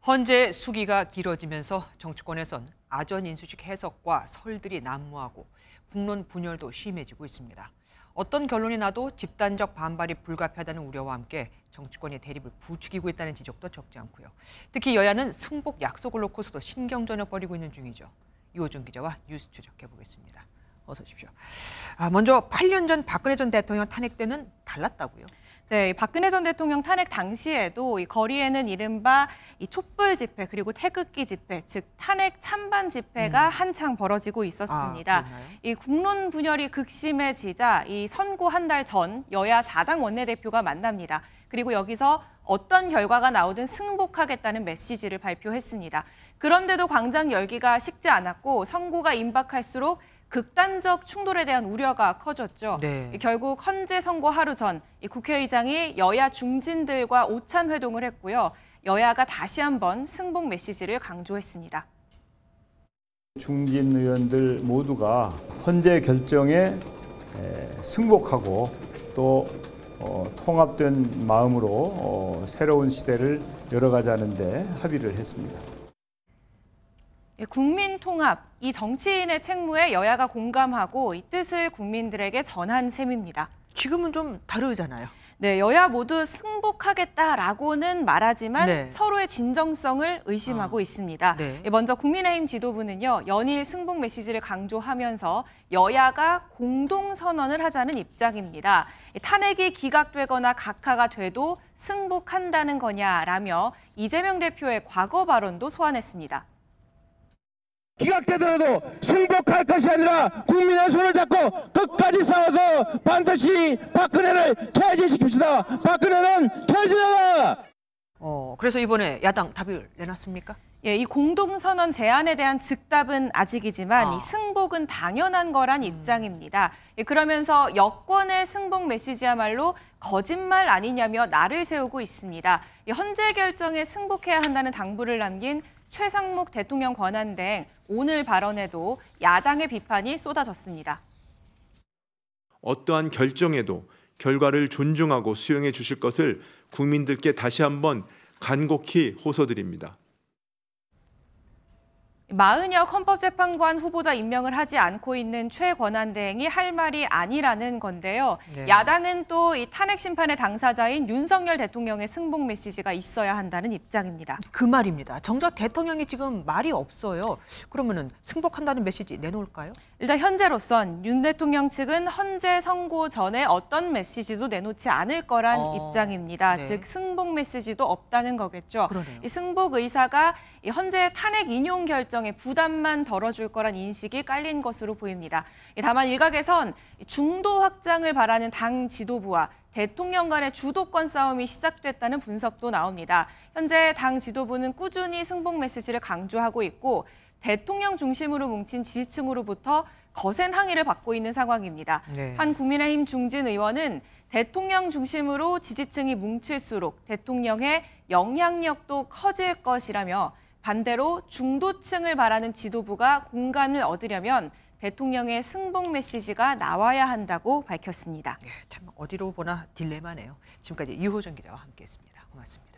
헌재 수기가 길어지면서 정치권에선 아전 인수식 해석과 설들이 난무하고 국론 분열도 심해지고 있습니다. 어떤 결론이 나도 집단적 반발이 불가피하다는 우려와 함께 정치권이 대립을 부추기고 있다는 지적도 적지 않고요. 특히 여야는 승복 약속을 놓고서도 신경전을 벌이고 있는 중이죠. 이호준 기자와 뉴스 추적해보겠습니다. 어서 오십시오. 먼저 8년 전 박근혜 전 대통령 탄핵 때는 달랐다고요? 네, 박근혜 전 대통령 탄핵 당시에도 이 거리에는 이른바 이 촛불 집회 그리고 태극기 집회, 즉 탄핵 찬반 집회가 한창 벌어지고 있었습니다. 이 국론 분열이 극심해지자 이 선고 한 달 전 여야 4당 원내대표가 만납니다. 그리고 여기서 어떤 결과가 나오든 승복하겠다는 메시지를 발표했습니다. 그런데도 광장 열기가 식지 않았고 선고가 임박할수록 극단적 충돌에 대한 우려가 커졌죠. 네. 결국 헌재 선고 하루 전 국회의장이 여야 중진들과 오찬 회동을 했고요. 여야가 다시 한번 승복 메시지를 강조했습니다. 중진 의원들 모두가 헌재 결정에 승복하고 또 통합된 마음으로 새로운 시대를 열어가자는 데 합의를 했습니다. 국민 통합, 이 정치인의 책무에 여야가 공감하고 이 뜻을 국민들에게 전한 셈입니다. 지금은 좀 다르잖아요. 네, 여야 모두 승복하겠다라고는 말하지만 네. 서로의 진정성을 의심하고 있습니다. 네. 먼저 국민의힘 지도부는요, 연일 승복 메시지를 강조하면서 여야가 공동선언을 하자는 입장입니다. 탄핵이 기각되거나 각하가 돼도 승복한다는 거냐라며 이재명 대표의 과거 발언도 소환했습니다. 기각되더라도 승복할 것이 아니라 국민의 손을 잡고 끝까지 싸워서 반드시 박근혜를 퇴진시킵시다. 박근혜는 퇴진하라. 그래서 이번에 야당 답을 내놨습니까? 예, 이 공동선언 제안에 대한 즉답은 아직이지만 이 승복은 당연한 거란 입장입니다. 그러면서 여권의 승복 메시지야말로 거짓말 아니냐며 날을 세우고 있습니다. 헌재 결정에 승복해야 한다는 당부를 남긴 최상목 대통령 권한대행 오늘 발언에도 야당의 비판이 쏟아졌습니다. 어떠한 결정에도 결과를 존중하고 수용해 주실 것을 국민들께 다시 한번 간곡히 호소드립니다. 마은혁 헌법재판관 후보자 임명을 하지 않고 있는 최 권한대행이 할 말이 아니라는 건데요. 네. 야당은 또 이 탄핵 심판의 당사자인 윤석열 대통령의 승복 메시지가 있어야 한다는 입장입니다. 그 말입니다. 정작 대통령이 지금 말이 없어요. 그러면은 승복한다는 메시지 내놓을까요? 일단 현재로선 윤 대통령 측은 헌재 선고 전에 어떤 메시지도 내놓지 않을 거란 입장입니다. 네. 즉 승복 메시지도 없다는 거겠죠. 그러네요. 이 승복 의사가 이 헌재 탄핵 인용 결정에 부담만 덜어줄 거란 인식이 깔린 것으로 보입니다. 다만 일각에선 중도 확장을 바라는 당 지도부와 대통령 간의 주도권 싸움이 시작됐다는 분석도 나옵니다. 현재 당 지도부는 꾸준히 승복 메시지를 강조하고 있고 대통령 중심으로 뭉친 지지층으로부터 거센 항의를 받고 있는 상황입니다. 네. 한 국민의힘 중진 의원은 대통령 중심으로 지지층이 뭉칠수록 대통령의 영향력도 커질 것이라며 반대로 중도층을 바라는 지도부가 공간을 얻으려면 대통령의 승복 메시지가 나와야 한다고 밝혔습니다. 참 어디로 보나 딜레마네요. 지금까지 이호준 기자와 함께했습니다. 고맙습니다.